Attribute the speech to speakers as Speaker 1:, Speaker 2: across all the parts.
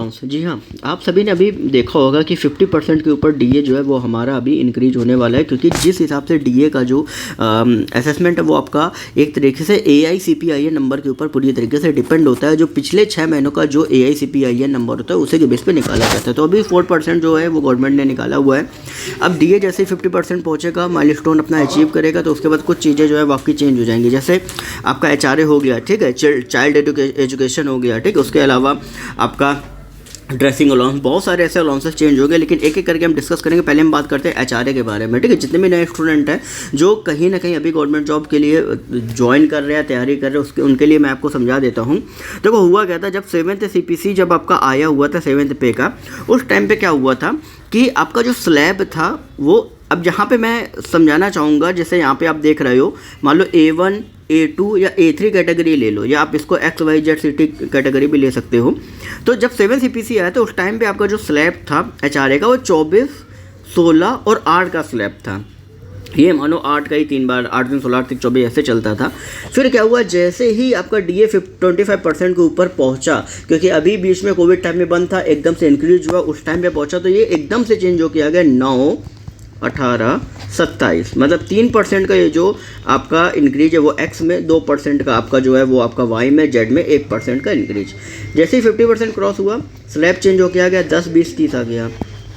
Speaker 1: Allowance. जी हाँ, आप सभी ने अभी देखा होगा कि 50% के ऊपर डीए जो है वो हमारा अभी इंक्रीज होने वाला है, क्योंकि जिस हिसाब से डीए का जो असेसमेंट है वो आपका एक तरीके से AICPIN नंबर के ऊपर पूरी तरीके से डिपेंड होता है। जो पिछले 6 महीनों का जो AICPIN नंबर होता है उसी के बेस पे निकाला जाता है। तो अभी 4% जो है वो गवर्नमेंट ने निकाला हुआ है। अब डीए जैसे 50% पहुँचेगा, माइलस्टोन अपना अचीव करेगा, तो उसके बाद कुछ चीज़ें जो है वो आपकी चेंज हो जाएंगी। जैसे आपका HRA हो गया, ठीक है, चाइल्ड एजुकेशन हो गया, ठीक है, उसके अलावा आपका ड्रेसिंग अलाउंस, बहुत सारे ऐसे अलाउंसेस चेंज हो गए, लेकिन एक एक करके हम डिस्कस करेंगे। पहले हम बात करते हैं HRA के बारे में, ठीक है। जितने भी नए स्टूडेंट हैं जो कहीं ना कहीं अभी गवर्नमेंट जॉब के लिए ज्वाइन कर रहे हैं, तैयारी कर रहे हैं, उसके उनके लिए मैं आपको समझा देता हूँ। देखो हुआ क्या था, जब 7th CPC जब आपका आया हुआ था 7th पे का, उस टाइम पे क्या हुआ था कि आपका जो स्लैब था वो, अब यहाँ पे मैं समझाना चाहूँगा, जैसे यहाँ पे आप देख रहे हो, मान लो A1 A2 या A3 कैटेगरी ले लो, या आप इसको XYZ सिटी कैटेगरी भी ले सकते हो। तो जब 7 CPC आया तो उस टाइम पे आपका जो स्लैब था HRA का वो 24, 16 और 8 का स्लैब था। ये मानो 8 का ही 3 बार, 8 दिन 16, 8 दिन 24 ऐसे चलता था। फिर क्या हुआ, जैसे ही आपका डीए 25% के ऊपर पहुंचा, क्योंकि अभी बीच में कोविड टाइम में बंद था, एकदम से इंक्रीज हुआ, उस टाइम पे पहुंचा तो ये एकदम से चेंज हो किया गया 9, 18, 27, मतलब 3% का ये जो आपका इंक्रीज है वो एक्स में, 2% का आपका जो है वो आपका वाई में, जेड में 1% का इंक्रीज। जैसे ही 50% क्रॉस हुआ, स्लैब चेंज हो के आ गया, 10, 20, 30 आ गया।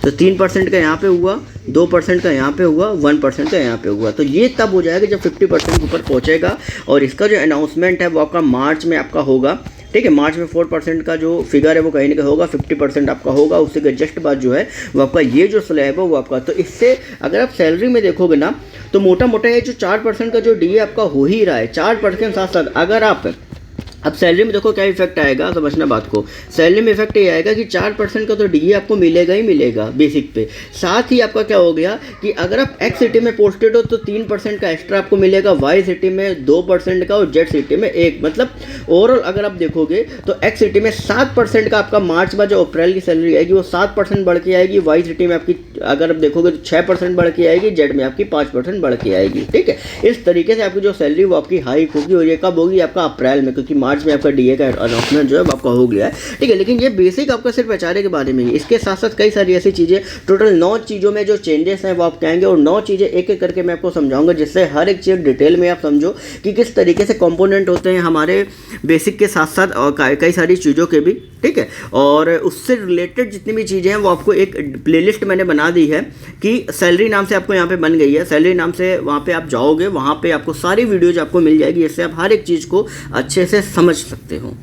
Speaker 1: तो 3% का यहाँ पे हुआ, 2% का यहाँ पे हुआ, 1% का यहाँ पे हुआ। तो ये तब हो जाएगा जब 50% के ऊपर पहुँचेगा, और इसका जो अनाउंसमेंट है वो आपका मार्च में आपका होगा, ठीक है। मार्च में 4% का जो फिगर है वो कहीं ना कहीं होगा, 50% आपका होगा, उससे के जस्ट बाद जो है वो आपका ये जो स्लैब है वो आपका। तो इससे अगर आप सैलरी में देखोगे ना, तो मोटा मोटा ये जो 4% का जो डीए आपका हो ही रहा है, 4% साथ साथ अगर आप अब सैलरी में देखो क्या इफेक्ट आएगा, समझना बात को। सैलरी में इफेक्ट ये आएगा कि 4% का तो डीए आपको मिलेगा ही मिलेगा बेसिक पे। साथ ही आपका क्या हो गया कि अगर आप एक्स सिटी में पोस्टेड हो तो 3% का एक्स्ट्रा आपको मिलेगा, वाई सिटी में 2% का और जेड सिटी में 1, मतलब ओवरऑल अगर आप देखोगे तो एक्स सिटी में 7% का आपका मार्च में जो अप्रैल की सैलरी आएगी वो 7% बढ़ के आएगी, वाई सिटी में आपकी अगर आप देखोगे तो 6% बढ़ के आएगी, जेड में आपकी 5% बढ़ के आएगी, ठीक है। इस तरीके से आपकी जो सैलरी वो आपकी हाइक होगी, और ये कब होगी, आपका अप्रैल में, क्योंकि मार्च में आपका डीए का अनाउंसमेंट जो है आपका हो गया है, ठीक है। लेकिन ये बेसिक आपका सिर्फ HRA के बारे में ही, इसके साथ साथ कई सारी ऐसी चीज़ें, टोटल 9 चीज़ों में जो चेंजेस हैं वो आप कहेंगे, और 9 चीज़ें एक एक करके मैं आपको समझाऊंगा, जिससे हर एक चीज़ डिटेल में आप समझो कि किस तरीके से कंपोनेंट होते हैं हमारे बेसिक के साथ साथ, और कई सारी चीज़ों के भी, ठीक है। और उससे रिलेटेड जितनी भी चीज़ें हैं वो आपको एक प्लेलिस्ट मैंने बना दी है कि सैलरी नाम से आपको यहाँ पे बन गई है। सैलरी नाम से वहाँ पे आप जाओगे, वहाँ पे आपको सारी वीडियोज आपको मिल जाएगी, इससे आप हर एक चीज़ को अच्छे से समझ सकते हो।